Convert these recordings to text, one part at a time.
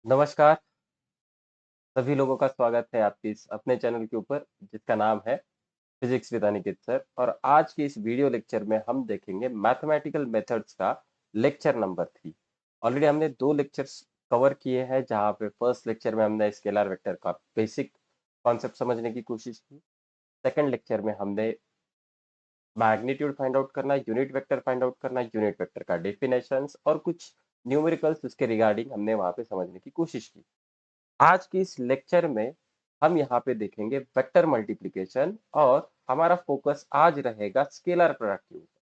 नमस्कार, सभी लोगों का स्वागत है आपके इस अपने चैनल के ऊपर जिसका नाम है फिजिक्स विद अनिकेत सर। और आज के इस वीडियो लेक्चर में हम देखेंगे मैथमेटिकल मेथड्स का लेक्चर नंबर 3। ऑलरेडी हमने 2 लेक्चर्स कवर किए हैं जहाँ पे फर्स्ट लेक्चर में हमने स्केलर वेक्टर का बेसिक कॉन्सेप्ट समझने की कोशिश की। सेकंड लेक्चर में हमने मैग्नीट्यूड फाइंड आउट करना, यूनिट वेक्टर फाइंड आउट करना, यूनिट वेक्टर का डेफिनेशंस और कुछ न्यूमेरिकल्स उसके रिगार्डिंग हमने वहाँ पे समझने की कोशिश की। आज के इस लेक्चर में हम यहाँ पे देखेंगे वेक्टर मल्टीप्लिकेशन और हमारा फोकस आज रहेगा स्केलर प्रोडक्ट के ऊपर।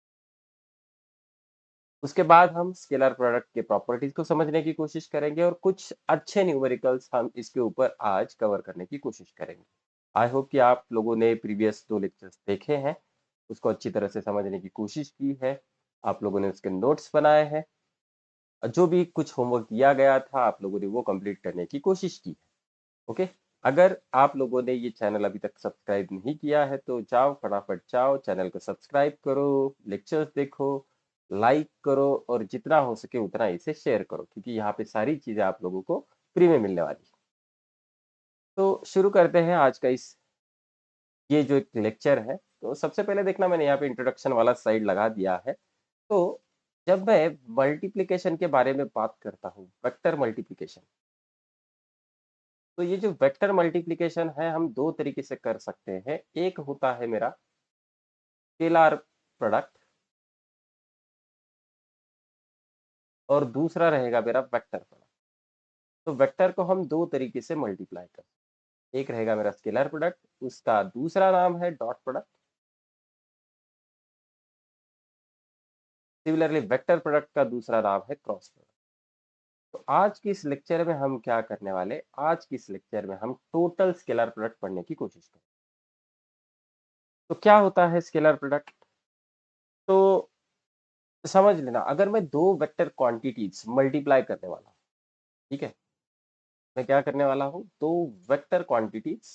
उसके बाद हम स्केलर प्रोडक्ट के प्रॉपर्टीज को समझने की कोशिश करेंगे और कुछ अच्छे न्यूमेरिकल्स हम इसके ऊपर आज कवर करने की कोशिश करेंगे। आई होप कि आप लोगों ने प्रीवियस 2 लेक्चर्स देखे हैं, उसको अच्छी तरह से समझने की कोशिश की है, आप लोगों ने उसके नोट्स बनाए हैं, जो भी कुछ होमवर्क दिया गया था आप लोगों ने वो कंप्लीट करने की कोशिश की है। ओके। अगर आप लोगों ने ये चैनल अभी तक सब्सक्राइब नहीं किया है तो जाओ फटाफट जाओ चैनल को सब्सक्राइब करो, लेक्चर्स देखो, लाइक करो और जितना हो सके उतना इसे शेयर करो क्योंकि यहाँ पे सारी चीजें आप लोगों को फ्री में मिलने वाली है। तो शुरू करते हैं आज का इस ये जो एक लेक्चर है। तो सबसे पहले देखना मैंने यहाँ पे इंट्रोडक्शन वाला स्लाइड लगा दिया है। तो जब मैं मल्टीप्लिकेशन के बारे में बात करता हूँ, वेक्टर मल्टीप्लिकेशन, तो ये जो वेक्टर मल्टीप्लिकेशन है हम दो तरीके से कर सकते हैं। एक होता है मेरा स्केलर प्रोडक्ट और दूसरा रहेगा मेरा वेक्टर प्रोडक्ट। तो वेक्टर को हम दो तरीके से मल्टीप्लाई कर सकते हैं। एक रहेगा मेरा स्केलर प्रोडक्ट, उसका दूसरा नाम है dot product. Similarly vector product का दूसरा नाम है क्रॉस प्रोडक्ट। तो आज की इस लेक्चर में हम क्या करने वाले, आज की इस लेक्चर में हम टोटल स्केलर प्रोडक्ट पढ़ने की कोशिश करें। तो क्या होता है स्केलर प्रोडक्ट? तो समझ लेना, अगर मैं दो वेक्टर क्वांटिटीज मल्टीप्लाई करने वाला हूं, ठीक है, मैं क्या करने वाला हूं, दो वेक्टर क्वांटिटीज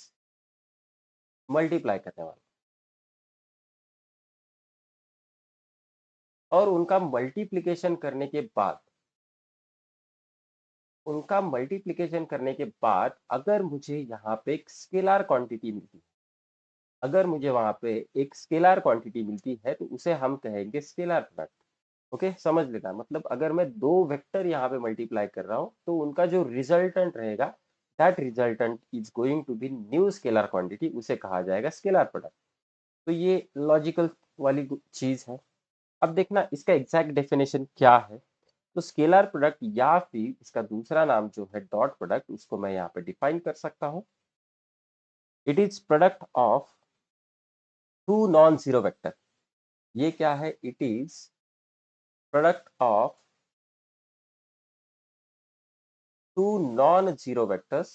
मल्टीप्लाई करने वाला हूं और उनका मल्टीप्लिकेशन करने के बाद अगर मुझे यहाँ पे एक स्केलर क्वांटिटी मिलती है, अगर मुझे वहां पे एक स्केलर क्वांटिटी मिलती है तो उसे हम कहेंगे स्केलर प्रोडक्ट। ओके, समझ लेना, मतलब अगर मैं दो वेक्टर यहाँ पे मल्टीप्लाई कर रहा हूँ तो उनका जो रिजल्टेंट रहेगा, that resultant is going to be new scalar quantity, उसे कहा जाएगा स्केलर प्रोडक्ट। तो ये लॉजिकल वाली चीज है। अब देखना इसका एग्जैक्ट डेफिनेशन क्या है। तो स्केलर प्रोडक्ट या फिर इसका दूसरा नाम जो है डॉट प्रोडक्ट, उसको मैं यहाँ पे डिफाइन कर सकता हूँ। It is product of two non zero vector. ये क्या है? It is product of two non zero vectors.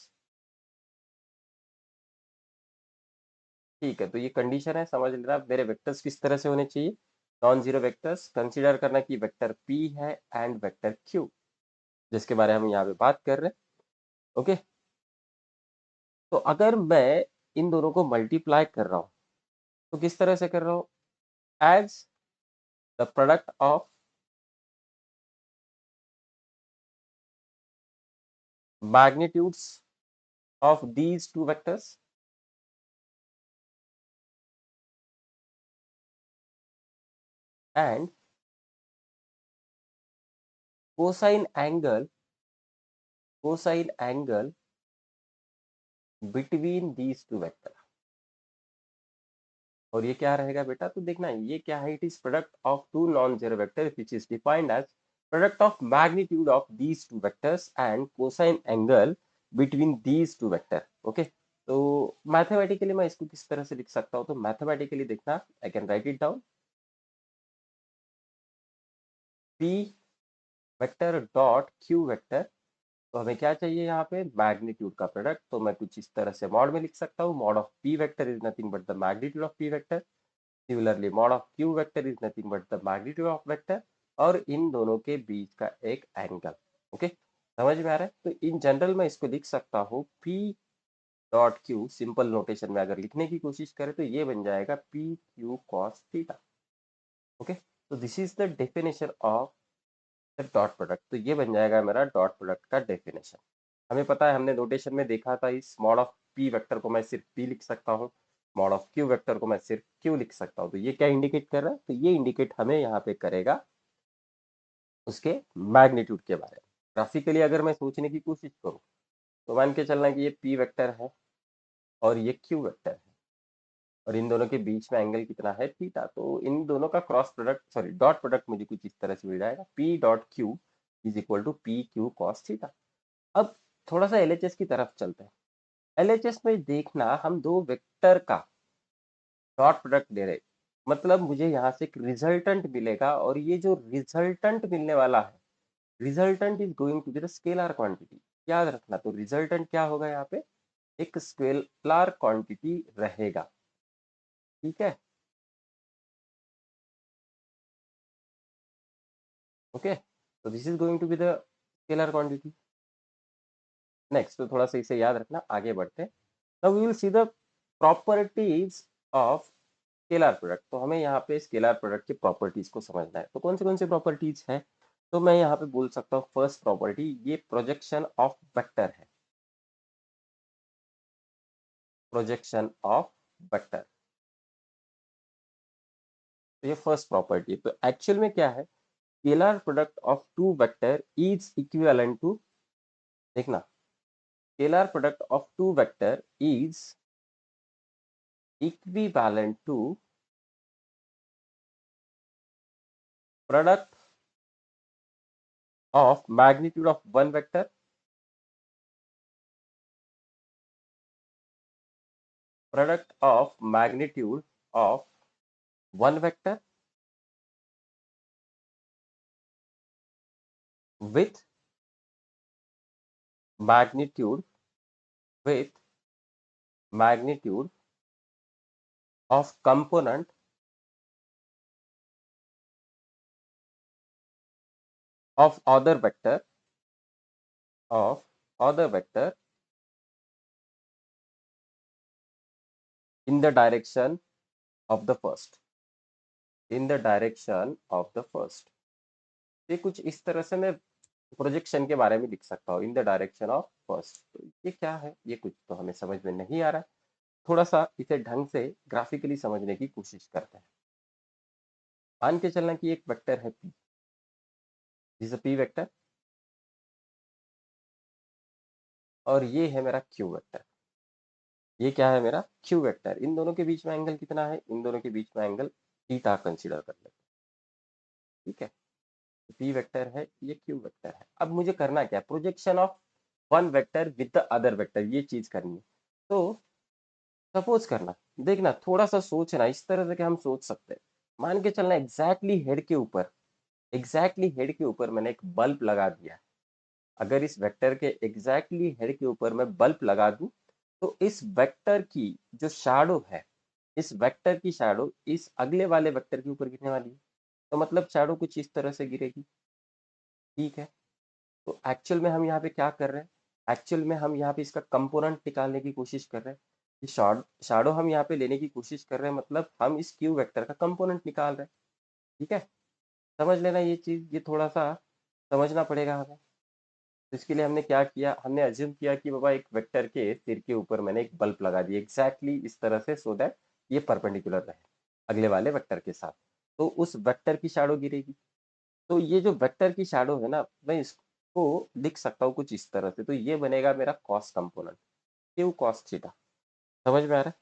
ठीक है, तो ये कंडीशन है, समझ लेना मेरे वेक्टर्स किस तरह से होने चाहिए। नॉन जीरो वेक्टर्स कंसीडर करना कि वेक्टर p है एंड वेक्टर q, जिसके बारे में हम यहाँ पे बात कर रहे हैं। ओके, तो अगर मैं इन दोनों को मल्टीप्लाई कर रहा हूँ तो किस तरह से कर रहा हूँ? As the product of magnitudes of these two vectors and cosine angle, cosine angle between these two vector. और ये क्या रहेगा बेटा? तो देखना ये क्या है, it is product of two non zero vector which is defined as product of magnitude of these two vectors and cosine angle between these two vector. Okay, तो मैथमेटिकली मैं इसको किस तरह से लिख सकता हूँ? तो मैथमेटिकली देखना, I can write it down, P vector dot Q vector. तो हमें क्या चाहिए यहाँ पे? मैग्नीट्यूड का प्रोडक्ट। तो मैं कुछ इस तरह से मॉड में लिख सकता हूँ, mod of P vector is nothing but the magnitude of P vector. Similarly mod of Q vector is nothing but the magnitude of vector और इन दोनों के बीच का एक एंगल। ओके, समझ में आ रहा है? तो इन जनरल मैं इसको लिख सकता हूँ P dot Q, simple notation में अगर लिखने की कोशिश करें तो ये बन जाएगा P Q cos theta. Okay, तो this is the definition of the dot product. तो ये बन जाएगा मेरा डॉट प्रोडक्ट का डेफिनेशन। हमें पता है, हमने नोटेशन में देखा था, इस मॉड ऑफ पी वेक्टर को मैं सिर्फ पी लिख सकता हूँ, मॉड ऑफ क्यू वेक्टर को मैं सिर्फ क्यू लिख सकता हूँ। तो ये क्या इंडिकेट कर रहा है? तो ये इंडिकेट हमें यहाँ पे करेगा उसके मैग्नीट्यूड के बारे में। ग्राफिकली अगर मैं सोचने की कोशिश करूँ, तो मान के चलना कि ये पी वेक्टर है और ये क्यू वेक्टर है, और इन दोनों के बीच में एंगल कितना है? थीटा। तो इन दोनों का cross product, sorry dot product मुझे कुछ इस तरह से मिल जाएगा, P dot Q is equal to P Q cos theta. अब थोड़ा सा एलएचएस की तरफ चलते हैं। एलएचएस में देखना, हम दो वेक्टर का डॉट प्रोडक्ट ले रहे, मतलब मुझे यहाँ से एक रिजल्टेंट मिलेगा, और ये जो रिजल्टेंट मिलने वाला है, resultant is going to be the scalar quantity. याद रखना, तो रिजल्टेंट क्या होगा यहाँ पे? एक स्केलर क्वांटिटी रहेगा। ठीक है, ओके। तो this is going to be the scalar quantity. Next, तो थोड़ा सा इसे याद रखना, आगे बढ़ते हैं। Now we will see the properties of scalar product. तो हमें यहाँ पे स्केलर प्रोडक्ट की प्रॉपर्टीज को समझना है। तो कौन से प्रॉपर्टीज है? तो मैं यहाँ पे बोल सकता हूँ, फर्स्ट प्रॉपर्टी, ये प्रोजेक्शन ऑफ वेक्टर है। प्रोजेक्शन ऑफ वेक्टर, तो ये फर्स्ट प्रॉपर्टी है। तो एक्चुअल में क्या है? Scalar product of two vector is equivalent to, देखना, scalar product of two vector is equivalent to product of magnitude of one vector, product of magnitude of one vector with magnitude with magnitude of component of of other vector in the direction of the first, in the direction of the first। ये कुछ इस तरह से मैं projection के बारे में लिख सकता हूँ, इन द डायरेक्शन ऑफ फर्स्ट। तो ये क्या है? ये कुछ तो हमें समझ में नहीं आ रहा है। थोड़ा सा इसे ढंग से ग्राफिकली समझने की कोशिश करते हैं। मान के चलना कि एक वेक्टर है पी, दिस पी वेक्टर, और ये है मेरा क्यू वेक्टर। ये क्या है? मेरा क्यू वेक्टर। इन दोनों के बीच में एंगल कितना है? इन दोनों के बीच में एंगल थीटा कंसीडर कर लेते हैं। ठीक है, पी वेक्टर है, ये क्यू वेक्टर है। अब मुझे करना क्या है? Projection of one vector with the other vector, ये चीज करनी है। तो सपोज करना, देखना, थोड़ा सा सोचना, इस तरह से कि हम सोच सकते हैं। मान के चलना एग्जैक्टली हेड के ऊपर, एग्जैक्टली हेड के ऊपर मैंने एक बल्ब लगा दिया है। अगर इस वेक्टर के एग्जैक्टली हेड के ऊपर मैं बल्ब लगा दूं, तो इस वेक्टर की जो शैडो है, इस वेक्टर की शैडो इस अगले वाले वेक्टर के ऊपर गिरने वाली है। तो मतलब शैडो कुछ इस तरह से गिरेगी। ठीक है, तो एक्चुअल में हम यहाँ पे क्या कर रहे हैं? एक्चुअल में हम यहाँ पे इसका कंपोनेंट निकालने की कोशिश कर रहे हैं। ये शैडो हम यहाँ पे लेने की कोशिश कर रहे हैं, मतलब हम इस क्यू वेक्टर का कंपोनेंट निकाल रहे हैं। ठीक है, समझ लेना ये चीज, ये थोड़ा सा समझना पड़ेगा हमें। तो इसके लिए हमने क्या किया? हमने अज्यूम किया कि बाबा एक वेक्टर के सिर के ऊपर मैंने एक बल्ब लगा दिया एग्जैक्टली इस तरह से, सो दैट ये परपेंडिकुलर रहे अगले वाले वेक्टर के साथ। तो उस वेक्टर की शैडो गिरेगी। तो ये जो वेक्टर की शैडो है ना, मैं इसको लिख सकता हूँ कुछ इस तरह से। तो ये बनेगा मेरा cos component, Q cos theta. समझ में आ रहा है?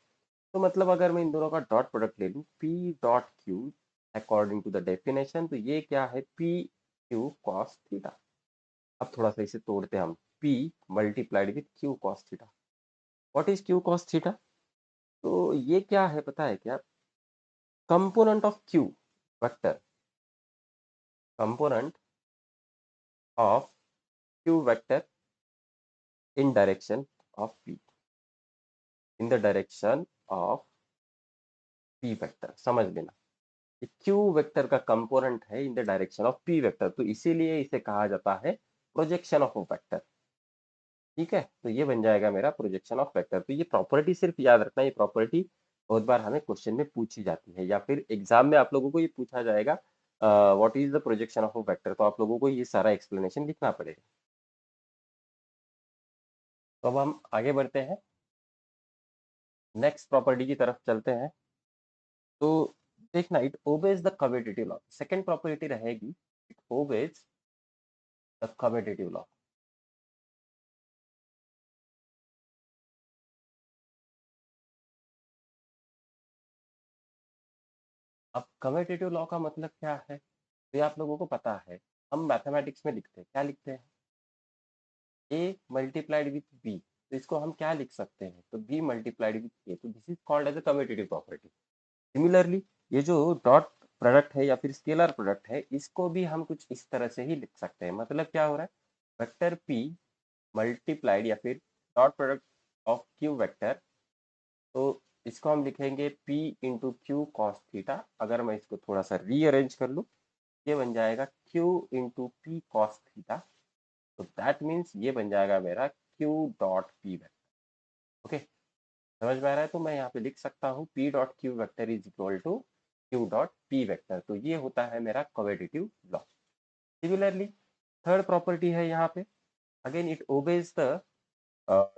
तो मतलब अगर मैं इन दोनों का डॉट प्रोडक्ट ले लूँ, P dot Q according to the definition, तो ये क्या है? P Q cos theta. अब थोड़ा सा इसे तोड़ते हैं हम, P multiplied with Q cos theta. What is Q cos theta? तो ये क्या है पता है क्या? Component of Q vector, component of Q vector in direction of P, in the direction of P vector. समझ लेना, ये Q वेक्टर का कंपोनेंट है इन the direction of P vector, तो इसीलिए इसे कहा जाता है प्रोजेक्शन ऑफ वेक्टर। ठीक है, तो ये बन जाएगा मेरा प्रोजेक्शन ऑफ वेक्टर। तो ये प्रॉपर्टी सिर्फ याद रखना, ये प्रॉपर्टी बहुत बार हमें क्वेश्चन में पूछी जाती है, या फिर एग्जाम में आप लोगों को ये पूछा जाएगा, what is the projection of a vector. तो आप लोगों को ये सारा एक्सप्लेनेशन लिखना पड़ेगा। तो अब हम आगे बढ़ते हैं, नेक्स्ट प्रॉपर्टी की तरफ चलते हैं। तो देखना, it obeys the commutative law. Second property रहेगी, it obeys the commutative law. अब कम्यूटेटिव लॉ का मतलब क्या है, तो ये आप लोगों को पता है। हम मैथमेटिक्स में लिखते हैं, क्या लिखते हैं, a मल्टीप्लाइड विथ b। तो इसको हम क्या लिख सकते हैं, तो b मल्टीप्लाइड विथ a। तो this is called as a commutative property. Similarly, ये जो डॉट प्रोडक्ट है या फिर स्केलर प्रोडक्ट है, इसको भी हम कुछ इस तरह से ही लिख सकते हैं। मतलब क्या हो रहा है, वेक्टर p मल्टीप्लाइड या फिर dot product of q vector. तो इसको हम लिखेंगे p into Q cos theta. अगर मैं इसको थोड़ा सा रीअरेंज कर लूँ, ये बन जाएगा q into P cos theta. तो दैट मीन्स ये बन जाएगा मेरा q dot p vector. Okay, समझ में आ रहा है। तो मैं यहाँ पे लिख सकता हूँ p dot q vector is equal to q dot p vector. तो ये होता है मेरा commutative law. Similarly, third property है यहाँ पे, again it obeys the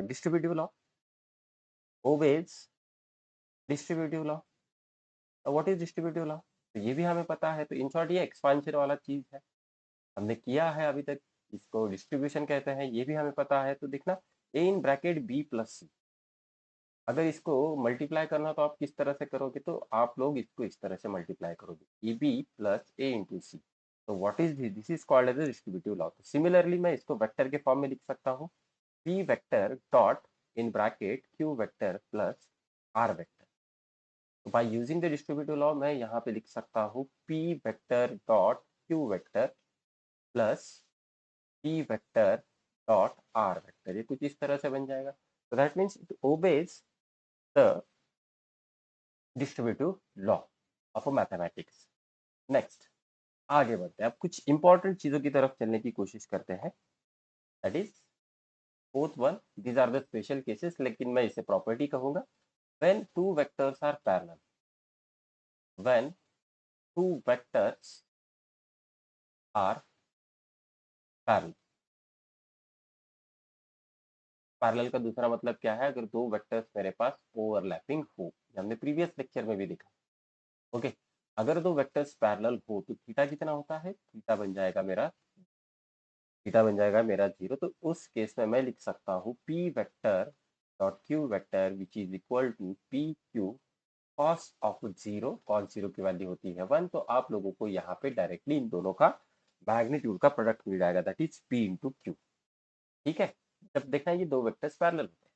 distributive law. Obeys distributive law. What is distributive law, तो ये भी हमें पता है। तो इन शॉर्ट ये एक्सपांशन वाला चीज है, हमने किया है अभी तक। इसको डिस्ट्रीब्यूशन कहते हैं, ये भी हमें पता है। तो देखना, ए इन ब्रैकेट बी प्लस सी। अगर इसको मल्टीप्लाई करना तो आप किस तरह से करोगे, तो आप लोग इसको इस तरह से मल्टीप्लाई करोगे, A B plus A into C. तो what is this is called as distributive law. Similarly मैं इसको वेक्टर के फॉर्म में लिख सकता हूँ, P vector dot in bracket Q vector plus R vector. तो by using the distributive law मैं यहाँ पे लिख सकता हूँ P vector dot Q vector plus P vector dot R vector. ये कुछ इस तरह से बन जाएगा। तो that means it obeys the distributive law of mathematics. Next, आगे बढ़ते हैं। अब कुछ इंपॉर्टेंट चीजों की तरफ चलने की कोशिश करते हैं। That is fourth one, these are the special cases, लेकिन मैं इसे प्रॉपर्टी कहूंगा। When two vectors are parallel, when two vectors are parallel. Parallel का दूसरा मतलब क्या है, अगर दो वेक्टर्स मेरे पास ओवरलैपिंग हो, हमने प्रीवियस लेक्चर में भी देखा। ओके, अगर दो वेक्टर्स पैरेलल हो तो थीटा कितना होता है, थीटा बन जाएगा मेरा 0। तो उस केस में मैं लिख सकता हूँ P vector dot Q vector which is equal to P Q cos of 0। Cos 0 की वैल्यू होती है 1। तो आप लोगों को यहाँ पे डायरेक्टली इन दोनों का मैग्नीट्यूड का प्रोडक्ट मिल जाएगा, that is P into Q. ठीक है, जब देखना ये दो वेक्टर्स पैरेलल होते हैं,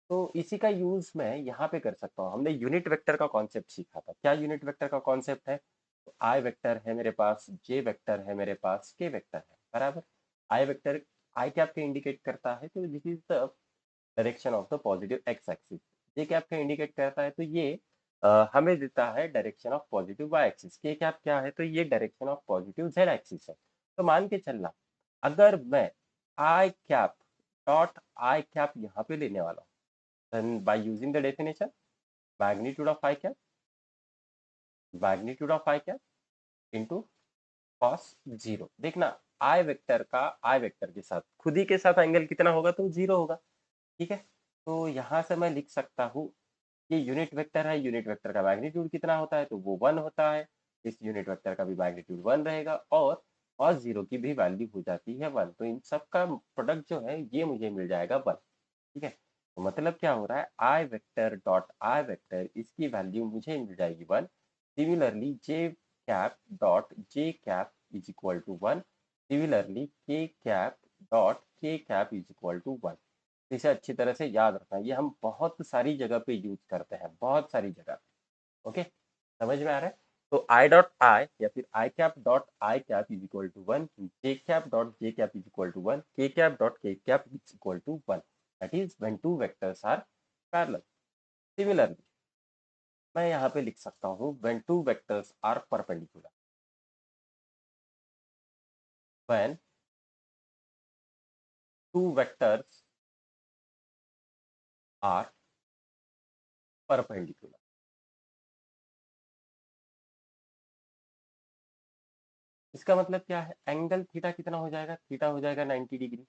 तो इसी का यूज मैं यहाँ पे कर सकता हूँ। हमने यूनिट वेक्टर का कॉन्सेप्ट सीखा था। क्या यूनिट वेक्टर का कॉन्सेप्ट है, तो आई वेक्टर है मेरे पास, जे वेक्टर है मेरे पास, के वेक्टर है, बराबर। आई वेक्टर आई कैप के इंडिकेट करता है, तो this is the direction of the positive X axis. J cap का इंडिकेट करता है, तो ये हमें देता है direction of positive Y axis. K cap क्या है, तो ये direction of positive Z axis है। तो मान के चलना, अगर मैं I cap dot I cap यहाँ पे लेने वाला हूँ, then by using the definition, magnitude of I cap, magnitude of I cap into cos 0। देखना, आई वेक्टर का आई वेक्टर के साथ खुद ही के साथ एंगल कितना होगा, तो 0 होगा। ठीक है, तो यहाँ से मैं लिख सकता हूँ, ये यूनिट वेक्टर है, यूनिट वेक्टर का मैग्नीट्यूड कितना होता है, तो वो 1 होता है। इस यूनिट वेक्टर का भी मैग्नीट्यूड 1 रहेगा, और cos 0 की भी वैल्यू हो जाती है 1। तो इन सब का प्रोडक्ट जो है ये मुझे मिल जाएगा 1। ठीक है, तो मतलब क्या हो रहा है, I vector dot I vector, इसकी वैल्यू मुझे मिल जाएगी 1। Similarly J cap dot J cap is equal to 1। Similarly K cap dot के कैप इज इक्वल टू 1। इसे अच्छी तरह से याद रखना, ये हम बहुत सारी जगह पे यूज करते हैं, बहुत सारी जगह पे। ओके, समझ में आ रहा है। तो आई डॉट आई या फिर i cap dot I cap is equal to 1, j cap dot J cap is equal to 1, k cap dot के cap is equal to 1। That is when two vectors are parallel. Similarly मैं यहाँ पे लिख सकता हूँ when two vectors are perpendicular, when two vectors are perpendicular. इसका मतलब क्या है, एंगल थीटा कितना हो जाएगा, थीटा हो जाएगा 90 डिग्री।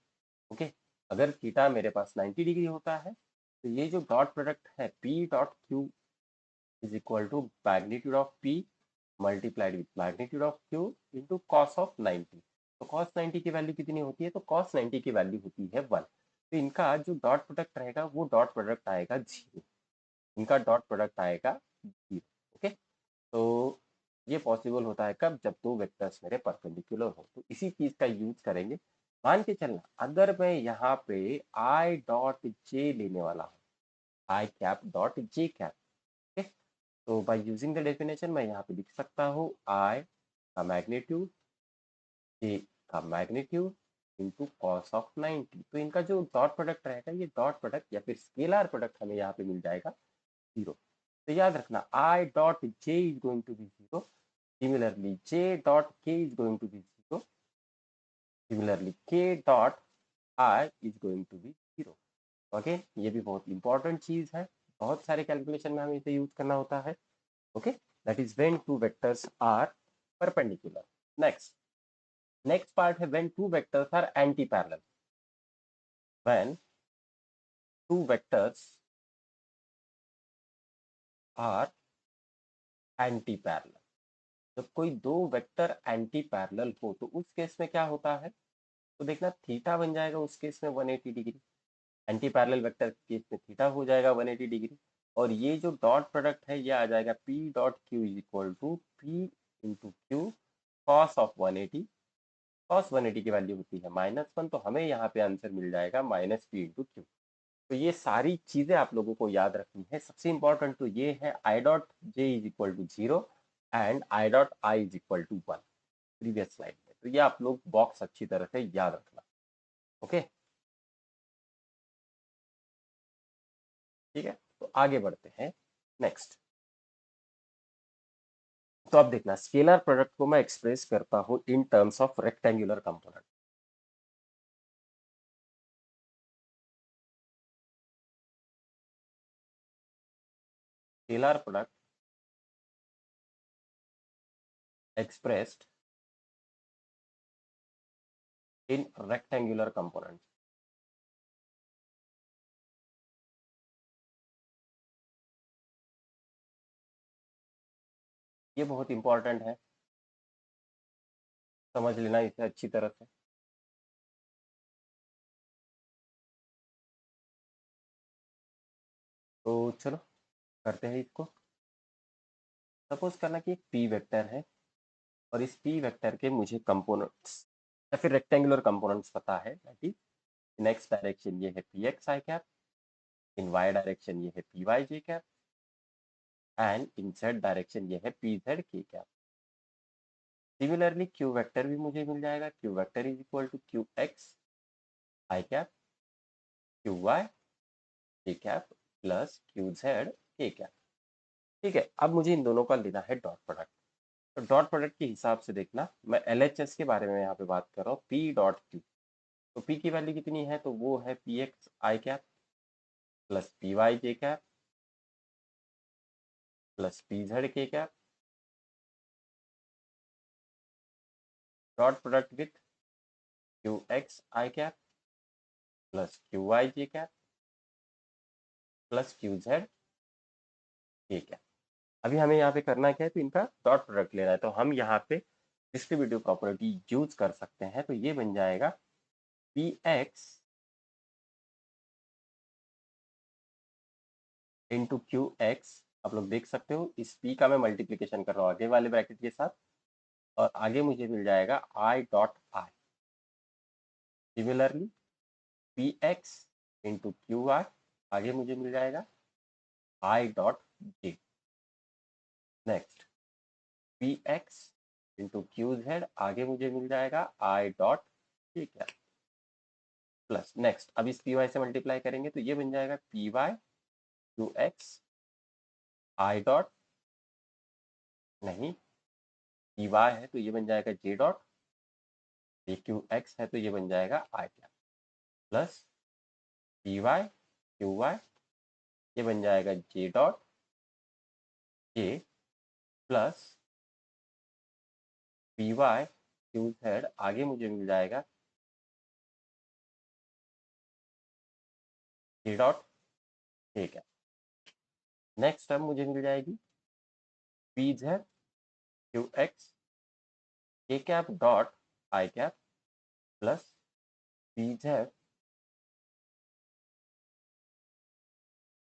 ओके, अगर थीटा मेरे पास 90 डिग्री होता है तो ये जो डॉट प्रोडक्ट है P dot Q is equal to magnitude of P multiplied with magnitude of Q into cos of 90। तो कॉस 90 की वैल्यू कितनी होती है? तो कॉस 90 की वैल्यू होती है 1। तो इनका जो डॉट प्रोडक्ट रहेगा वो डॉट प्रोडक्ट आएगा 0। इनका डॉट प्रोडक्ट आएगा 0। ओके। तो ये पॉसिबल होता है कब? जब दो वेक्टर्स मेरे परपेंडिकुलर हो। तो इसी चीज का यूज करेंगे। मान के चलना अगर मैं यहाँ पे आई डॉट जे लेने वाला हूँ, i cap dot J cap. Okay. तो बाय यूजिंग द डेफिनेशन मैं यहाँ पे लिख सकता हूँ आई का मैग्नीट्यूड, जे का मैग्नीट्यूड इंटू कॉस ऑफ 90। तो इनका जो डॉट प्रोडक्ट रहेगा ये डॉट प्रोडक्ट या फिर स्केलर प्रोडक्ट हमें यहाँ पे मिल जाएगा 0। तो याद रखना i dot J is going to be 0। Similarly j dot k is going to be 0। Similarly k dot I is going to be 0। Okay. ये भी बहुत इंपॉर्टेंट चीज है, बहुत सारे कैलकुलेशन में हमें इसे यूज करना होता है। Okay. That is when two vectors are perpendicular. Next next part है when two vectors are anti parallel. When two vectors are anti parallel. जब कोई दो वेक्टर एंटी पैरेलल हो तो उस केस में क्या होता है? तो देखना थीटा बन जाएगा उस केस में 180 degree. Anti parallel vector case में थीटा हो जाएगा 180 डिग्री। और ये जो डॉट प्रोडक्ट है ये आ जाएगा P dot Q is equal to P into Q cos of 180। Cos 180 की वैल्यू होती है -1, तो हमें यहाँ पे आंसर मिल जाएगा माइनस पी इंटू क्यू। तो ये सारी चीजें आप लोगों को याद रखनी है। सबसे इंपॉर्टेंट तो ये है I dot J is equal to 0 and I dot I is equal to 1 previous slide में। तो ये आप लोग बॉक्स अच्छी तरह से याद रखना। ओके। ठीक है। तो आगे बढ़ते हैं। नेक्स्ट। तो अब देखना स्केलर प्रोडक्ट को मैं एक्सप्रेस करता हूँ इन terms of rectangular component. Scalar product expressed in rectangular component. ये बहुत इंपॉर्टेंट है, समझ लेना इसे अच्छी तरह से। तो चलो करते हैं इसको। सपोज करना कि एक पी वेक्टर है और इस पी वेक्टर के मुझे कंपोनेंट्स या फिर रेक्टेंगुलर कंपोनेंट्स पता है। That is in X direction ये है P X I cap, in Y direction ये है P Y J cap and in Z direction ये है P Z K cap. Similarly Q vector भी मुझे मिल जाएगा। Q vector is equal to Q X I cap Q Y K cap plus Q Z K cap. ठीक है। अब मुझे इन दोनों का लेना है डॉट प्रोडक्ट। तो डॉट प्रोडक्ट के हिसाब से देखना मैं एलएचएस के बारे में यहाँ पे बात कर रहा हूँ, पी डॉट क्यू। तो पी की वैल्यू कितनी है? तो वो है P X I cap plus P Y J cap plus P Z K cap dot product with Q X I cap plus Q Y J cap plus Q Z K cap. अभी हमें यहाँ पे करना क्या है? तो इनका dot product लेना है। तो हम यहाँ पे डिस्ट्रीब्यूटिव प्रॉपर्टी यूज कर सकते हैं। तो ये बन जाएगा P X into Q x. आप लोग देख सकते हो इस पी का मैं मल्टीप्लीकेशन कर रहा हूँ आगे वाले ब्रैकेट के साथ, और आगे मुझे मिल जाएगा आई dot I. Similarly P X into Q I, आगे मुझे मिल जाएगा आई डॉट जे। Next P X into Q Z, आगे मुझे मिल जाएगा आई डॉट जे कैप प्लस नेक्स्ट अब इस पी वाई से मल्टीप्लाई करेंगे तो ये बन जाएगा P Y Q X i dot, नहीं पी वाई है तो ये बन जाएगा जे डॉट, ये क्यू एक्स है तो ये बन जाएगा i cap plus P Y Q Y, ये बन जाएगा j dot j plus P Y Q Z, आगे मुझे मिल जाएगा जी डॉट के कैप। नेक्स्ट टर्म मुझे मिल जाएगी P Z Q X k cap dot I cap plus P Z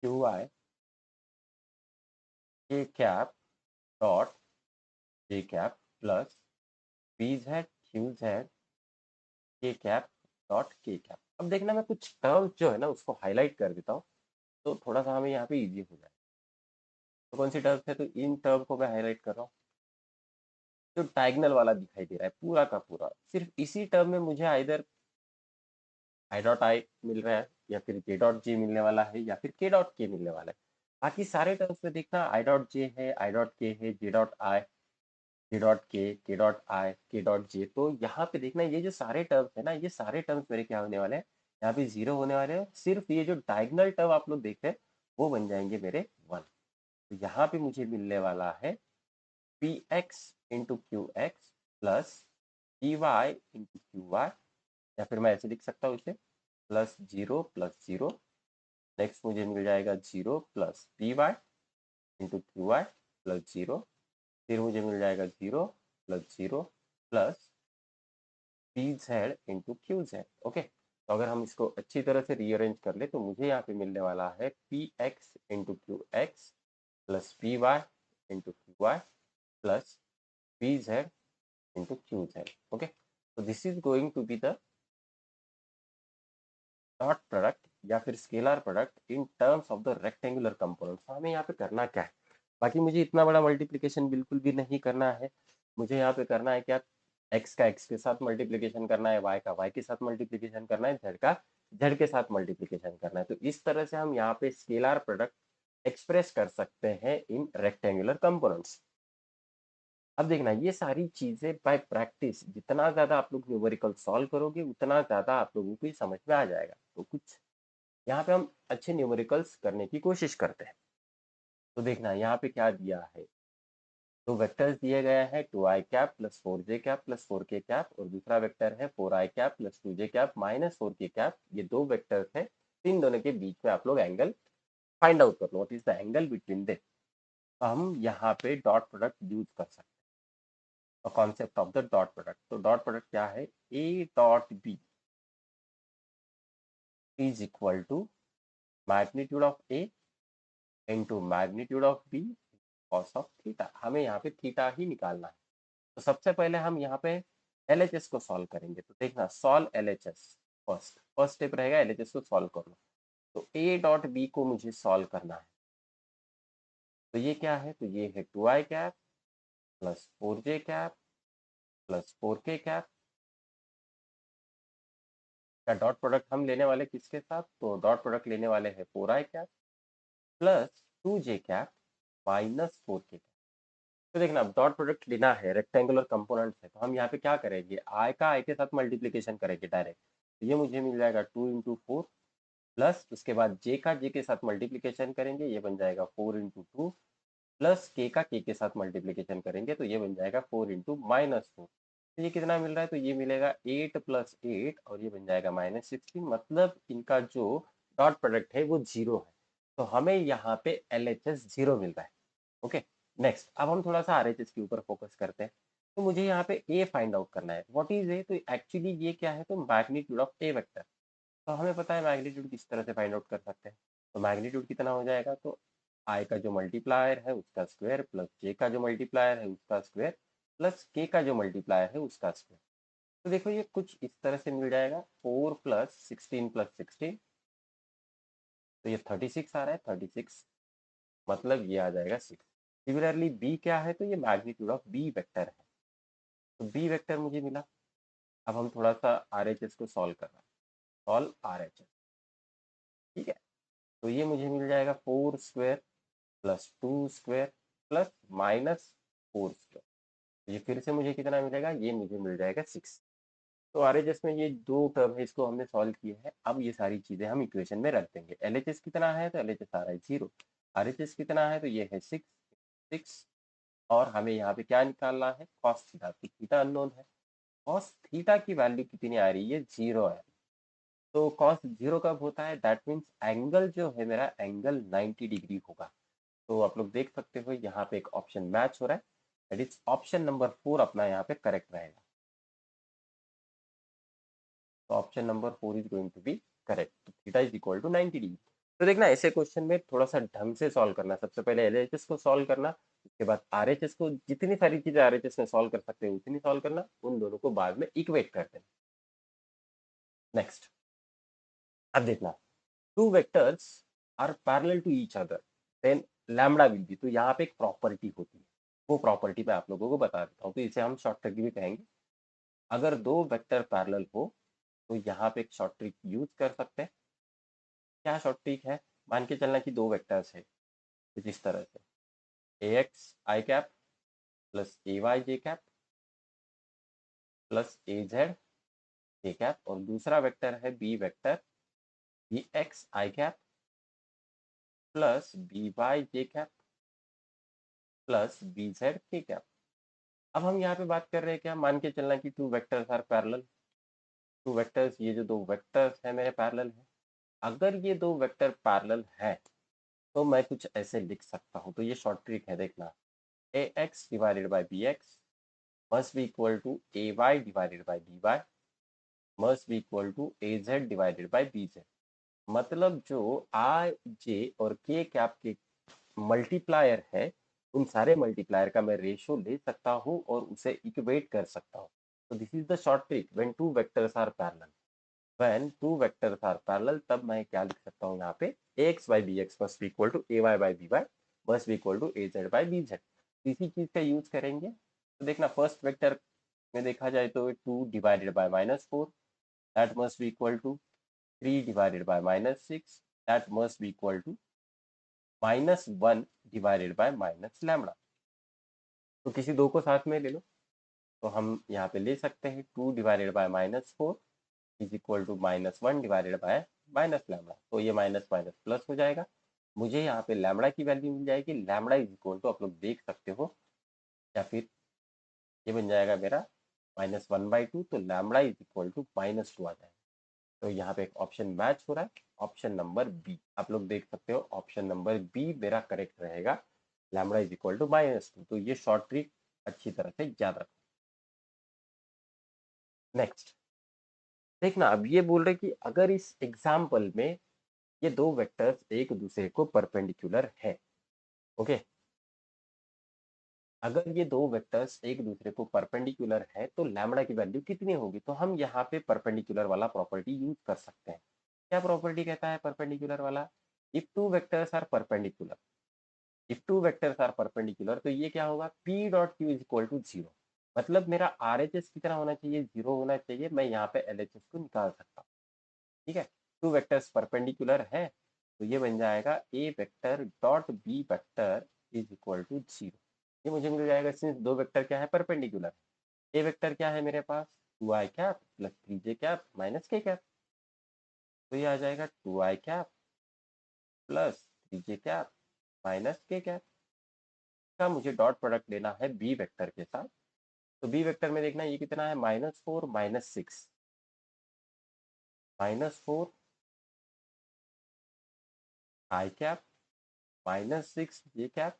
Q I के कैप डॉट जे cap plus P Z Q Z K cap dot के कैप। अब देखना मैं कुछ टर्म्स जो है ना उसको हाईलाइट कर देता हूँ, तो थोड़ा सा हमें यहाँ पे इजी हो जाए। तो कौन सी टर्म्स है, तो इन टर्म को मैं हाईलाइट कर रहा हूँ। जो डायगनल वाला दिखाई दे रहा है पूरा का पूरा, सिर्फ इसी टर्म में मुझे आइदर आई डॉट आई मिल रहा है, या फिर जे डॉट जे मिलने वाला है, या फिर के डॉट के मिलने वाला है। बाकी सारे टर्म्स में देखना आई डॉट जे है, आई डॉट के है, J dot I, J dot के डॉट आई, के डॉट जे। तो यहाँ पे देखना ये जो सारे टर्म्स है ना, ये सारे टर्म्स मेरे क्या होने वाले हैं, यहाँ पे जीरो होने वाले हैं। सिर्फ ये जो डायगनल टर्म आप लोग देख रहे हैं वो बन जाएंगे मेरे वन। तो यहाँ पे मुझे मिलने वाला है P X into Q X plus P Y into Q Y, या फिर मैं ऐसे लिख सकता हूँ इसे प्लस जीरो। नेक्स्ट मुझे मिल जाएगा zero plus P Y into Q Y plus zero. फिर मुझे मिल जाएगा zero plus zero plus P Z into Q Z. Okay, तो अगर हम इसको अच्छी तरह से रीअरेंज कर ले तो मुझे यहाँ पे मिलने वाला है P X into Q X plus P Y into Q Y plus P Z into Q Z. Okay, तो this is going to be the dot product या फिर scalar product in terms of the rectangular components. हमें यहाँ पे करना क्या है, बाकी मुझे इतना बड़ा मल्टीप्लिकेशन बिल्कुल भी नहीं करना है। मुझे यहाँ पे करना है क्या, एक्स का एक्स के साथ मल्टीप्लिकेशन करना है, वाई का वाई के साथ मल्टीप्लिकेशन करना है, जेड का जेड के साथ मल्टीप्लिकेशन करना है। तो इस तरह से हम यहाँ पे स्केलर प्रोडक्ट एक्सप्रेस कर सकते हैं इन रेक्टेंगुलर कंपोनेंट्स। अब देखना ये सारी चीजें बाय प्रैक्टिस, जितना ज्यादा आप लोग न्यूमेरिकल सॉल्व करोगे उतना ज्यादा आप लोगों को ये समझ में आ जाएगा। तो कुछ यहाँ पे हम अच्छे न्यूमेरिकल्स करने की कोशिश करते हैं। तो देखना यहाँ पे क्या दिया है, तो वेक्टर्स दिए गए हैं two I cap plus four J cap plus four K cap, और दूसरा वेक्टर है four I cap plus two J cap minus four K cap. ये दो वेक्टर्स हैं, इन दोनों के बीच में आप लोग एंगल फाइंड आउट कर लो, what is the angle between they. तो हम यहाँ पे डॉट प्रोडक्ट यूज कर सकते हैं, concept of the dot product. तो डॉट प्रोडक्ट क्या है, A dot B is equal to magnitude of A into magnitude of B cos of theta. हमें यहाँ पे थीटा ही निकालना है। तो सबसे पहले हम यहाँ पे LHS को सॉल्व करेंगे। तो देखना solve LHS, first first step रहेगा LHS को सॉल्व कर लो। तो ए डॉट बी को मुझे सॉल्व करना है। तो ये क्या है, तो ये है two I cap plus four J cap plus four K cap का डॉट प्रोडक्ट हम लेने वाले किसके साथ, तो डॉट प्रोडक्ट लेने वाले हैं four I cap plus two J cap minus four K cap. तो देखना अब डॉट प्रोडक्ट लेना है, रेक्टेंगुलर कंपोनेंट है, तो हम यहाँ पे क्या करेंगे, आई का आई के साथ मल्टीप्लीकेशन करेंगे डायरेक्ट। तो ये मुझे मिल जाएगा टू इंटू फोर प्लस उसके बाद जे का जे के साथ मल्टीप्लीकेशन करेंगे, ये बन जाएगा फोर इंटू टू प्लस के का के साथ मल्टीप्लीकेशन करेंगे, तो ये बन जाएगा फोर इंटू माइनस फोर। तो ये कितना मिल रहा है, तो ये मिलेगा एट प्लस एट, और ये बन जाएगा माइनस सिक्सटीन। मतलब इनका जो डॉट प्रोडक्ट है वो जीरो है। तो हमें यहाँ पे LHS जीरो मिल रहा है। ओके, नेक्स्ट अब हम थोड़ा सा RHS के ऊपर फोकस करते हैं। तो मुझे यहाँ पे ए फाइंड आउट करना है, व्हाट इज ए। तो एक्चुअली ये क्या है, तो मैग्नीट्यूड ऑफ ए वेक्टर। तो हमें पता है मैग्नीट्यूड किस तरह से फाइंड आउट कर सकते हैं। तो मैग्नीट्यूड कितना हो जाएगा, तो आई का जो मल्टीप्लायर है उसका स्क्वायर प्लस जे का जो मल्टीप्लायर है उसका स्क्वायर प्लस के का जो मल्टीप्लायर है उसका स्क्वायर। तो देखो ये कुछ इस तरह से मिल जाएगा, फोर प्लस सिक्सटीन, तो ये 36 आ रहा है, 36 मतलब ये आ जाएगा सिक्स। सिमिलरली बी क्या है, तो ये मैग्नीट्यूड ऑफ बी वेक्टर है। तो बी वेक्टर मुझे मिला। अब हम थोड़ा सा RHS को सॉल्व कर रहे हैं, सॉल्व RHS। ठीक है, तो ये मुझे मिल जाएगा four square plus two square plus minus four square. ये फिर से मुझे कितना मिलेगा, ये मुझे मिल जाएगा सिक्स। तो RHS में ये दो टर्म है, इसको हमने सॉल्व किया है। अब ये सारी चीजें हम इक्वेशन में रख देंगे। LHS कितना है, तो LHS आ रहा है जीरो। RHS कितना है, तो ये है सिक्स सिक्स। और हमें यहाँ पे क्या निकालना है, कॉस थीटा। तो थीटा अननोन है, कॉस थीटा की वैल्यू कितनी आ रही है, जीरो है। तो कॉस 0 कब होता है? दैट मीन्स एंगल जो है मेरा एंगल 90 डिग्री होगा। तो आप लोग देख सकते हो यहाँ पे एक ऑप्शन मैच हो रहा है, दैट इज ऑप्शन नंबर 4 अपना यहाँ पे करेक्ट रहेगा। तो option number 4 is going to be correct. तो theta is equal to 90 degree. तो देखना ऐसे क्वेश्चन में थोड़ा सा ढंग से सॉल्व करना, सबसे पहले एलएचएस को सॉल्व करना, उसके बाद आरएचएस को, जितनी सारी चीजें आरएचएस में सॉल्व कर सकते हैं उतनी सॉल्व करना, उन दोनों को बाद में इक्वेट कर देना। नेक्स्ट, अब देखना, two vectors are parallel to each other, then lambda will be. तो यहाँ पे एक प्रॉपर्टी होती है, वो प्रॉपर्टी मैं आप लोगों को बता देता हूँ, तो इसे हम शॉर्ट ट्रिक भी कहेंगे। अगर दो वेक्टर पैरेलल हो तो यहाँ पे एक शॉर्ट ट्रिक यूज कर सकते हैं। क्या शॉर्ट ट्रिक है? मान के चलना कि दो वेक्टर्स है कुछ इस तरह से, ए x I cap plus A Y J cap plus A Z J cap, और दूसरा वेक्टर है B vector B x I cap plus B Y J cap plus B Z K cap. अब हम यहाँ पे बात कर रहे हैं क्या, मान के चलना कि two vectors are parallel. Two vectors, ये जो दो वेक्टर्स है मेरे पैरेलल है। अगर ये दो वेक्टर पैरेलल है तो मैं कुछ ऐसे लिख सकता हूँ, तो ये शॉर्ट ट्रिक है, देखना। A X divided by B X must be equal to A Y divided by B Y must be equal to A Z divided by B Z. मतलब जो आई जे और के कैप के मल्टीप्लायर है, उन सारे मल्टीप्लायर का मैं रेशियो ले सकता हूँ और उसे इक्वेट कर सकता हूँ। तो this is the short trick when two vectors are parallel. When two vectors are parallel, तब मैं क्या लिख सकता हूँ यहाँ पे, X by B X must be equal to A Y by B Y must be equal to A Z by B Z. इसी चीज का यूज करेंगे। तो देखना, फर्स्ट वेक्टर में देखा जाए तो 2 divided by -4, that must be equal to 3 divided by -6, that must be equal to -1 divided by minus lambda. तो किसी दो को साथ में ले लो, तो हम यहाँ पे ले सकते हैं 2 divided by -4 is equal to -1 divided by minus lambda. तो ये माइनस माइनस प्लस हो जाएगा, मुझे यहाँ पे लैम्डा की वैल्यू मिल जाएगी। लैम्डा इज इक्वल टू, आप लोग देख सकते हो, या फिर ये बन जाएगा मेरा -1/2, तो लैम्डा इज इक्वल टू -2 आ जाएगा। तो यहाँ पे एक ऑप्शन मैच हो रहा है, ऑप्शन नंबर बी। आप लोग देख सकते हो ऑप्शन नंबर बी मेरा करेक्ट रहेगा, लैम्डा इज इक्वल टू -2। तो ये शॉर्ट ट्रिक अच्छी तरह से याद रखो। नेक्स्ट, देखना, अब ये बोल रहे कि अगर इस एग्जाम्पल में ये दो वेक्टर्स एक दूसरे को परपेंडिकुलर है, ओके, अगर ये दो वेक्टर्स एक दूसरे को परपेंडिकुलर है तो लैम्डा की वैल्यू कितनी होगी? तो हम यहाँ पे परपेंडिकुलर वाला प्रॉपर्टी यूज कर सकते हैं। क्या प्रॉपर्टी कहता है परपेंडिकुलर वाला? If two vectors are perpendicular, if two vectors are perpendicular, तो ये क्या होगा, P dot Q is equal to 0। मतलब मेरा आर एच एस कितना होना चाहिए, 0 होना चाहिए। मैं यहाँ पे एल एच एस को निकाल सकता हूँ, ठीक है। टू वेक्टर्स परपेंडिकुलर है, तो ये बन जाएगा A vector dot B vector is equal to 0। ये मुझे मिल जाएगा सिंस दो वेक्टर क्या है, परपेंडिकुलर। ए वेक्टर क्या है मेरे पास, 2i cap plus 3j cap minus k cap. तो ये आ जाएगा 2i cap plus 3j cap minus k cap का मुझे डॉट प्रोडक्ट लेना है बी वेक्टर के साथ। तो बी वेक्टर में देखना ये कितना है, -4 -6, -4 आई कैप -6 जे कैप,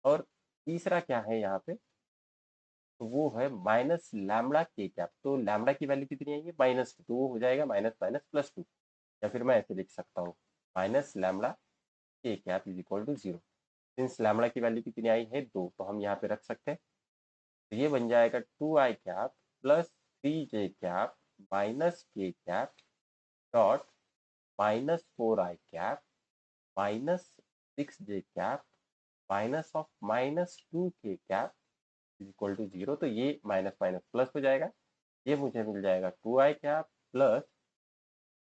और तीसरा क्या है यहाँ पे, तो वो है माइनस लैम्डा के कैप। तो लैम्डा की वैल्यू कितनी आएगी, -2, तो वो हो जाएगा माइनस माइनस +2। या फिर मैं ऐसे लिख सकता हूँ, minus lambda K cap is equal to 0। Since lambda की वैल्यू कितनी आई है, 2, तो हम यहाँ पे रख सकते हैं। तो ये बन जाएगा 2i cap plus 3j cap minus k cap dot -4i cap -6j cap minus of -2 k cap is equal to 0। तो ये माइनस माइनस प्लस हो जाएगा, ये मुझे मिल जाएगा 2i cap plus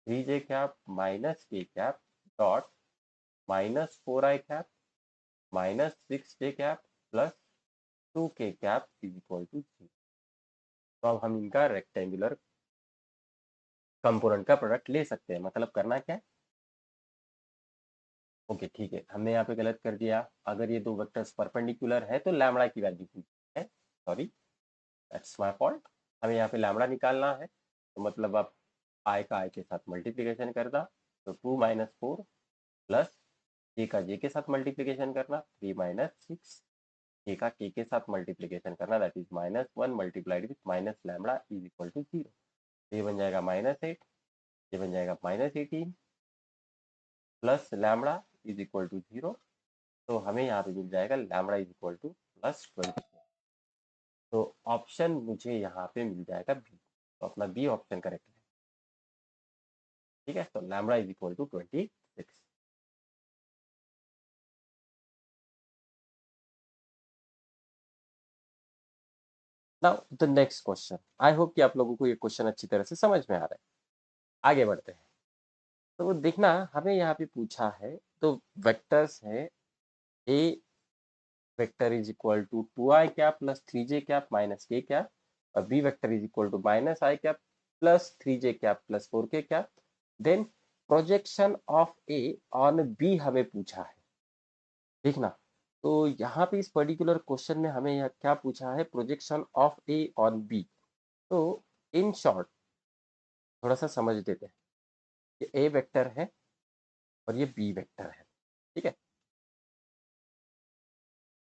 3j cap minus k cap dot -4i cap -6j cap plus 2 k cap is equal to 0। तो अब हम इनका रेक्टेंगुलर कंपोनेंट का प्रोडक्ट ले सकते हैं। मतलब करना क्या है, ओके ठीक है, हमने यहाँ पे गलत कर दिया। अगर ये दो वेक्टर्स परपेंडिकुलर है तो लैम्डा की वैल्यू है, सॉरी दैट्स माय फॉल्ट। हमें यहाँ पे लैम्डा निकालना है, तो मतलब आप आई का आई के साथ मल्टीप्लीकेशन करना, तो 2 माइनस 4 प्लस जे का जे के साथ मल्टीप्लीकेशन करना, 3 माइनस 6, के का के साथ मल्टीप्लीकेशन करना, that is -1 multiplied with minus lambda is equal to 0। ये बन जाएगा -8, ये बन जाएगा -18 plus lambda is equal to 0। तो हमें यहाँ पे मिल जाएगा लैम्बडा इज इक्वल टू +20। तो ऑप्शन मुझे यहाँ पे मिल जाएगा बी, तो अपना बी ऑप्शन करेक्ट है। ठीक है, तो lambda is equal to 26। Now the next question, I hope कि आप लोगों को ये क्वेश्चन अच्छी तरह से समझ में आ रहा है। आगे बढ़ते हैं। तो देखना, हमें यहाँ पे पूछा है, तो वेक्टर्स है A vector is equal to 2i cap plus 3j cap minus k cap, और B vector is equal to -i cap plus 3j cap plus 4k cap. Then projection of A on B हमें पूछा है। देखना, तो यहाँ पे इस particular question में हमें यह क्या पूछा है, projection of A on B. तो इन शॉर्ट थोड़ा सा समझ देते हैं, ये ए वेक्टर है और ये बी वेक्टर है। ठीक है,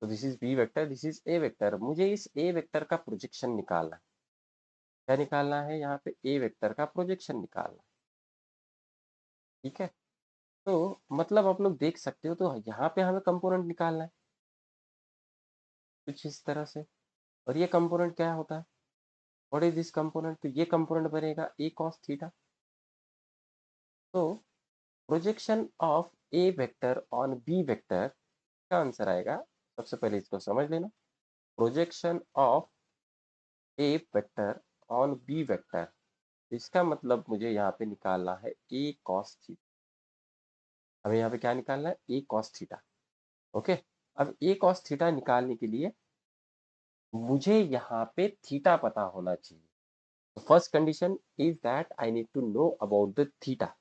तो this is B vector, this is A vector. मुझे इस ए वेक्टर का प्रोजेक्शन निकालना है। क्या निकालना है, यहाँ पे ए वेक्टर का प्रोजेक्शन निकालना है। ठीक है, तो मतलब आप लोग देख सकते हो, तो यहाँ पे हमें कंपोनेंट निकालना है कुछ इस तरह से। और ये कंपोनेंट क्या होता है, व्हाट इज दिस कंपोनेंट, तो ये कंपोनेंट बनेगा ए कॉस थीटा। तो projection of A vector on B vector का आंसर आएगा, सबसे पहले इसको समझ लेना, projection of A vector on B vector, इसका मतलब मुझे यहाँ पे निकालना है ए कॉस थीटा। हमें यहाँ पे क्या निकालना है, ए कॉस थीटा। ओके, अब ए कॉस थीटा निकालने के लिए मुझे यहाँ पे थीटा पता होना चाहिए। First condition is that I need to know about the theta.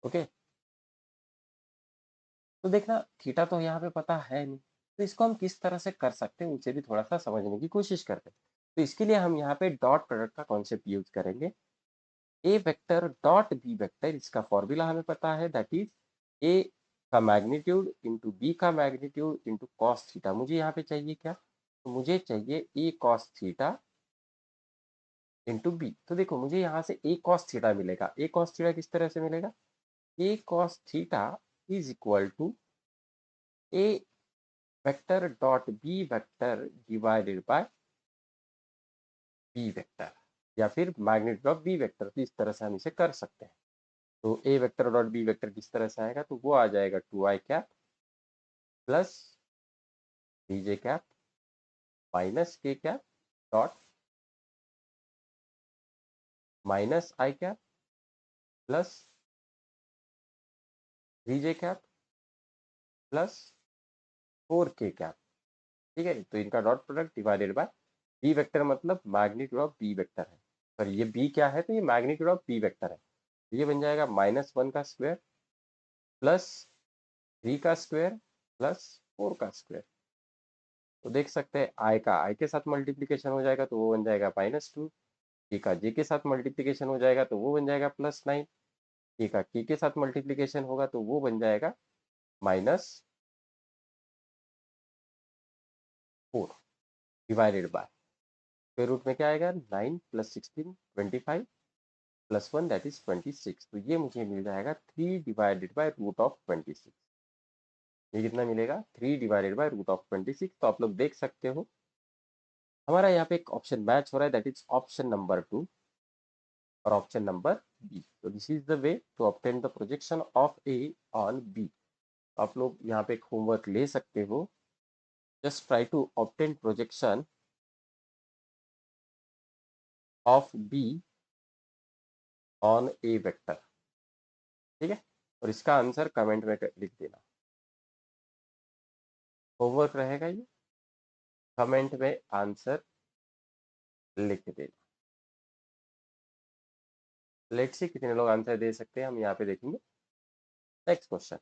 Okay, तो देखना, थीटा तो यहाँ पे पता है नहीं, तो इसको हम किस तरह से कर सकते हैं उसे भी थोड़ा सा समझने की कोशिश करते हैं। तो इसके लिए हम यहाँ पे डॉट प्रोडक्ट का कॉन्सेप्ट यूज करेंगे। ए वेक्टर डॉट बी वेक्टर, इसका फॉर्मूला हमें पता है, दैट इज ए का मैग्नीट्यूड इंटू बी का मैग्नीट्यूड इंटू कॉस थीटा। मुझे यहाँ पे चाहिए क्या, तो मुझे चाहिए ए कॉस थीटा इंटू बी। तो देखो, मुझे यहाँ से ए कॉस थीटा मिलेगा। ए कॉस थीटा किस तरह से मिलेगा, A cos theta is equal to A vector dot B vector divided by B vector, या फिर मैग्नीट्यूड ऑफ बी वेक्टर। तो इस तरह से हम इसे कर सकते हैं। तो A vector dot B vector किस तरह से आएगा, तो वो आ जाएगा 2i cap plus 3j cap minus k cap dot minus i cap plus 3j cap plus 4k cap. ठीक है, तो इनका dot product divided by B vector, मतलब मैग्नीट्यूड ऑफ बी वेक्टर है। पर ये बी क्या है, तो ये मैग्नीट्यूड ऑफ बी वेक्टर है। तो ये बन जाएगा -1 का स्क्वायर प्लस 3 का स्क्वायर प्लस 4 का स्क्वायर। तो देख सकते हैं, आई का आई के साथ मल्टीप्लीकेशन हो जाएगा तो वो बन जाएगा -2, जे का जे के साथ मल्टीप्लीकेशन हो जाएगा तो वो बन जाएगा +9, के का के साथ मल्टीप्लीकेशन होगा तो वो बन जाएगा -4 डिवाइडेड बाय स्क्वायर रूट में क्या आएगा, 9 + 16 25 +1 दैट इज 26। तो ये मुझे मिल जाएगा 3 डिवाइडेड बाय रूट ऑफ 26। ये कितना मिलेगा, 3 डिवाइडेड बाय रूट ऑफ 26। तो आप लोग देख सकते हो, हमारा यहाँ पे एक ऑप्शन मैच हो रहा है, दैट इज ऑप्शन नंबर 2 और ऑप्शन नंबर बी। तो this is the way to obtain the projection of A on B. आप लोग यहाँ पे एक होमवर्क ले सकते हो, just try to obtain projection of B on A vector. ठीक है, और इसका आंसर कमेंट में लिख देना। होमवर्क रहेगा ये, कमेंट में आंसर लिख देना। लेट्स सी कितने लोग आंसर दे सकते हैं, हम यहाँ पे देखेंगे। Next question,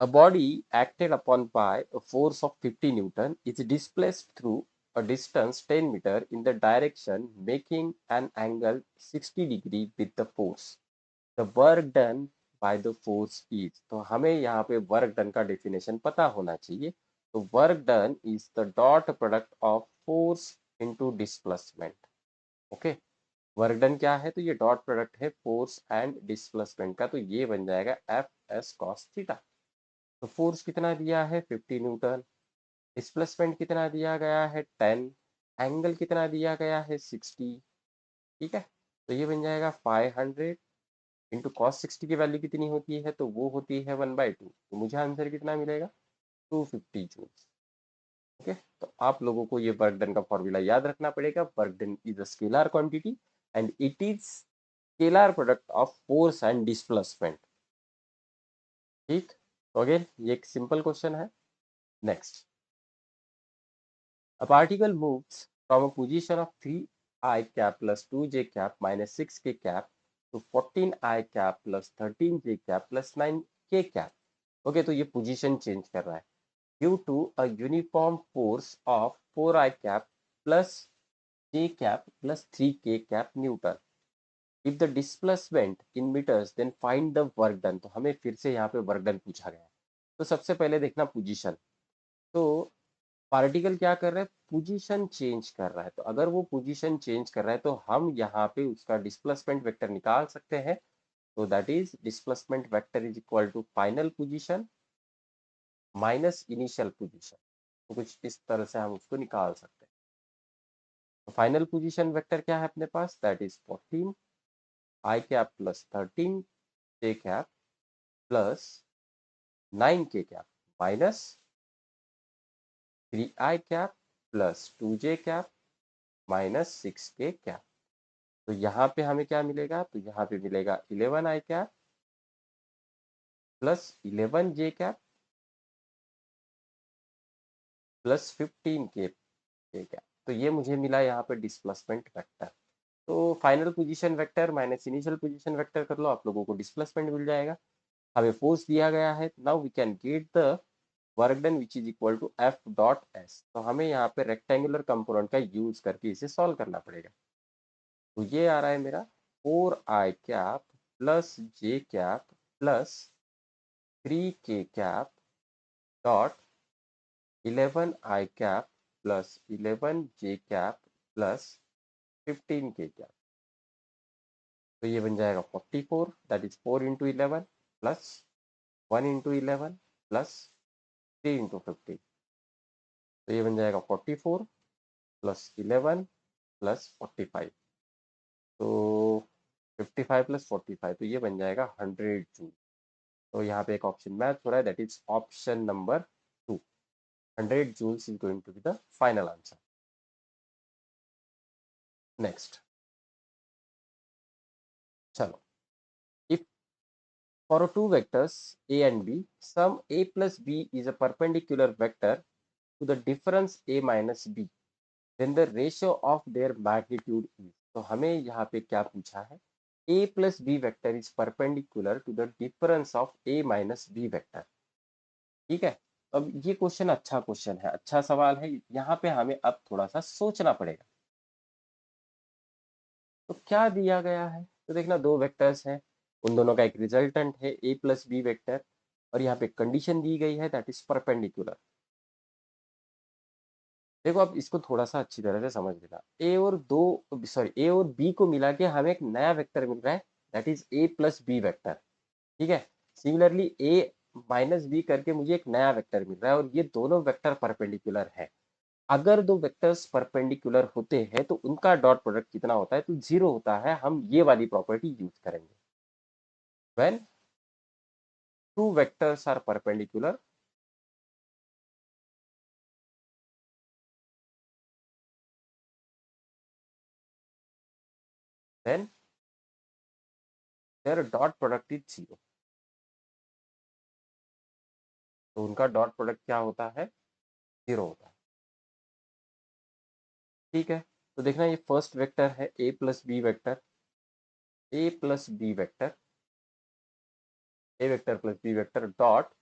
a body acted upon by a force of 50 Newton is displaced through a distance 10 meter in the direction making an angle 60 degree with the force. The work done by the force is, तो हमें यहाँ पे work done का definition पता होना चाहिए. तो work done is the dot product of force into displacement. Okay, work done क्या है? तो ये डॉट प्रोडक्ट है फोर्स एंड डिस्प्लेसमेंट का, तो ये बन जाएगा एफ एस कॉस थीटा. तो फोर्स कितना दिया है? 50 न्यूटन. डिस्प्लेसमेंट कितना दिया गया है? 10. एंगल कितना दिया गया है? 60. ठीक है, तो ये बन जाएगा 500 इंटू कॉस 60 की वैल्यू कितनी होती है? तो वो होती है 1/2. तो मुझे आंसर कितना मिलेगा? 250 जूल्स. ओके, तो आप लोगों को ये वर्क डन का फॉर्मूला याद रखना पड़ेगा. Work done is a scalar quantity and it is scalar product of force and displacement. ठीक, तो अगेन ये एक सिंपल क्वेश्चन है. Next, a particle moves from a position of 3 I cap plus 2j cap minus 6k cap to 14 I cap plus 13j cap plus 9k cap. Okay, तो ये position change कर रहा है due to a uniform force of 4I cap plus j cap plus 3k cap newton. If the displacement in metres then find the work done. तो हमें फिर से यहाँ पे वर्क डन पूछा गया है. तो सबसे पहले देखना पोजीशन. तो पार्टिकल क्या कर रहा है? पोजीशन चेंज कर रहा है. तो अगर वो पोजीशन चेंज कर रहा है तो हम यहाँ पे उसका डिस्प्लेसमेंट वेक्टर निकाल सकते हैं. तो that is displacement vector is equal to final position minus initial position. तो कुछ इस तरह से हम उसको निकाल सकते हैं. तो फाइनल पोजीशन वेक्टर क्या है अपने पास? That is 14 I cap plus 13 J cap plus 9 K cap minus 3 I cap plus 2 J cap minus 6 K cap. तो यहाँ पे हमें क्या मिलेगा? तो यहाँ पे मिलेगा 11 आई कैप प्लस 11 जे कैप प्लस 15 के कैप. तो ये मुझे मिला यहाँ पे डिस्प्लेसमेंट वेक्टर. तो final position vector minus initial position vector कर लो, आप लोगों को डिस्प्लेसमेंट मिल जाएगा. हमें फोर्स दिया गया है. Now we can get the work done which is equal to F dot S. तो हमें यहाँ पे रेक्टेंगुलर कंपोनेंट का यूज करके इसे सॉल्व करना पड़ेगा. तो ये आ रहा है मेरा 4I cap plus J cap plus 3k cap dot 11I cap plus 11j cap plus 15k cap. तो ये बन जाएगा 44. That is 4 into 11 plus 1 into 11 plus 3 into 15. तो ये बन जाएगा 44 प्लस 11 प्लस 45. तो 55 प्लस 45, तो ये बन जाएगा 100 जूल. तो यहाँ पे एक ऑप्शन मैच हो रहा है, that is option number 2. 100 joules is going to be the final answer. Next, चलो, if for two vectors a and b, sum a plus b is a perpendicular vector to the difference a minus b, then the ratio of their magnitude is. तो हमें यहाँ पे क्या पूछा है? a plus b vector is perpendicular to the difference of a minus b vector. ठीक है, अब ये क्वेश्चन अच्छा क्वेश्चन है, अच्छा सवाल है. यहाँ पे हमें अब थोड़ा सा सोचना पड़ेगा. तो क्या दिया गया है? तो देखना, दो वेक्टर्स हैं, उन दोनों का एक रिजल्टेंट है a प्लस बी वेक्टर, और यहाँ पे कंडीशन दी गई है दैट इज परपेंडिकुलर. देखो, अब इसको थोड़ा सा अच्छी तरह से समझ लेना. ए और बी को मिला के हमें एक नया वेक्टर मिल रहा है that is a plus B vector. ठीक है, सिमिलरली a माइनस बी करके मुझे एक नया वेक्टर मिल रहा है, और ये दोनों वेक्टर परपेंडिकुलर है. अगर दो वेक्टर्स परपेंडिकुलर होते हैं तो उनका डॉट प्रोडक्ट कितना होता है? तो 0 होता है. हम ये वाली प्रॉपर्टी यूज करेंगे. When two vectors are perpendicular, then their dot product is 0. तो उनका डॉट प्रोडक्ट क्या होता है? 0 होता है. ठीक है, तो देखना, ये फर्स्ट वेक्टर है a plus B vector. A plus B vector, A vector plus B vector dot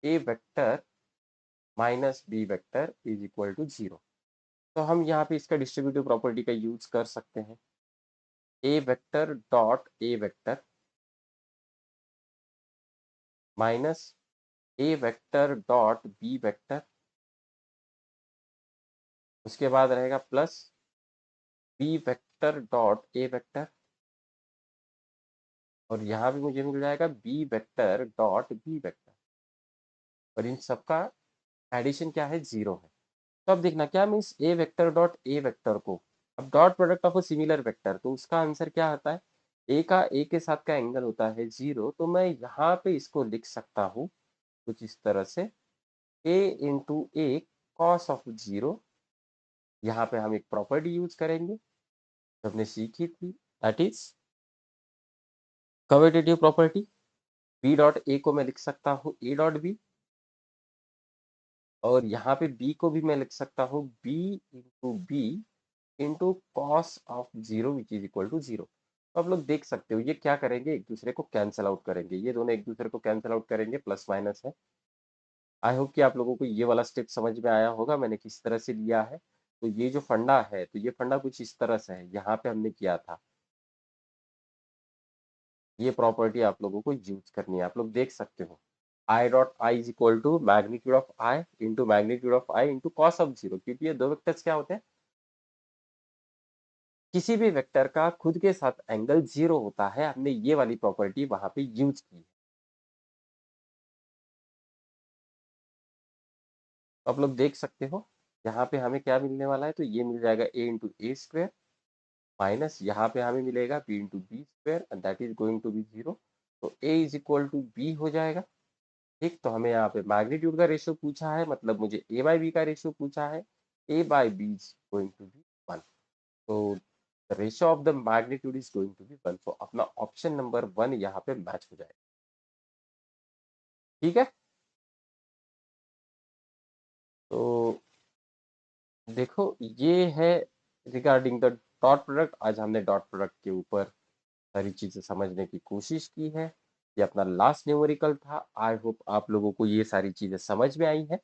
A vector minus B vector is equal to 0. तो हम यहाँ पे इसका डिस्ट्रीब्यूटिव प्रॉपर्टी का यूज कर सकते हैं। A vector dot A vector minus A vector dot B vector, उसके बाद रहेगा plus B vector dot A vector, और यहाँ भी मुझे मिल जाएगा B vector dot B vector, और इन सबका एडिशन क्या है, 0 है। तो अब देखना क्या मैं इस ए वेक्टर डॉट ए वेक्टर को, अब dot product of a similar vector, तो उसका आंसर क्या आता है, ए का ए के साथ का एंगल होता है 0, तो मैं यहाँ पे इसको लिख सकता हूँ कुछ इस तरह से, ए इंटू ए कॉस ऑफ 0। यहाँ पे हम एक प्रॉपर्टी यूज करेंगे जो हमने सीखी थी, that is commutative property. B dot A को मैं लिख सकता हूँ ए डॉट बी, और यहाँ पे बी को भी मैं लिख सकता हूँ B into B into cos of 0 which is equal to 0। तो आप लोग देख सकते हो ये क्या करेंगे, एक दूसरे को कैंसिल आउट करेंगे, ये दोनों एक दूसरे को कैंसिल आउट करेंगे, प्लस माइनस है। आई होप कि आप लोगों को ये वाला स्टेप समझ में आया होगा मैंने किस तरह से लिया है। तो ये जो फंडा है, तो ये फंडा कुछ इस तरह से है, यहाँ पे हमने किया था, ये प्रॉपर्टी आप लोगों को यूज करनी है। आप लोग देख सकते हो I dot I is equal to magnitude of I into magnitude of I into cos of 0, क्योंकि ये दो वेक्टर्स क्या होते हैं, किसी भी वेक्टर का खुद के साथ एंगल 0 होता है। हमने ये वाली प्रॉपर्टी वहां पे यूज की है। तो आप लोग देख सकते हो यहाँ पे हमें क्या मिलने वाला है, तो ये मिल जाएगा A into A square minus यहाँ पे हमें मिलेगा B into B square and that is going to be 0। तो A is equal to B हो जाएगा। ठीक, तो हमें यहाँ पे मैग्नीट्यूड का रेशियो पूछा है, मतलब मुझे ए बाई बी का रेशियो पूछा है, A by B is going to be 1। तो the ratio of the magnitude is going to be 1, तो अपना ऑप्शन नंबर 1 यहाँ पे मैच हो जाएगा। ठीक है, तो देखो ये है रिगार्डिंग द डॉट प्रोडक्ट। आज हमने डॉट प्रोडक्ट के ऊपर सारी चीजें समझने की कोशिश की है। ये अपना लास्ट न्यूमेरिकल था। आई होप आप लोगों को ये सारी चीजें समझ में आई हैं।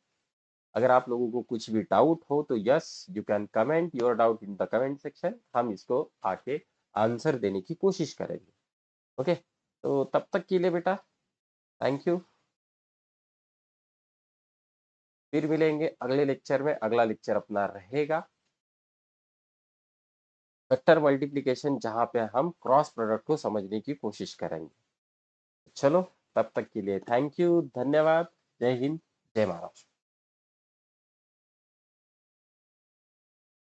अगर आप लोगों को कुछ भी डाउट हो तो yes you can comment your doubt in the comment section, हम इसको आके आंसर देने की कोशिश करेंगे। ओके, तो तब तक के लिए बेटा थैंक यू। फिर मिलेंगे अगले लेक्चर में। अगला लेक्चर अपना रहेगा वेक्टर मल्टीप्लिकेशन, जहां पे हम क्रॉस प्रोडक्ट को समझने की कोशिश करेंगे। चलो, तब तक के लिए थैंक यू, धन्यवाद, जय हिंद, जय महाराष्ट्र।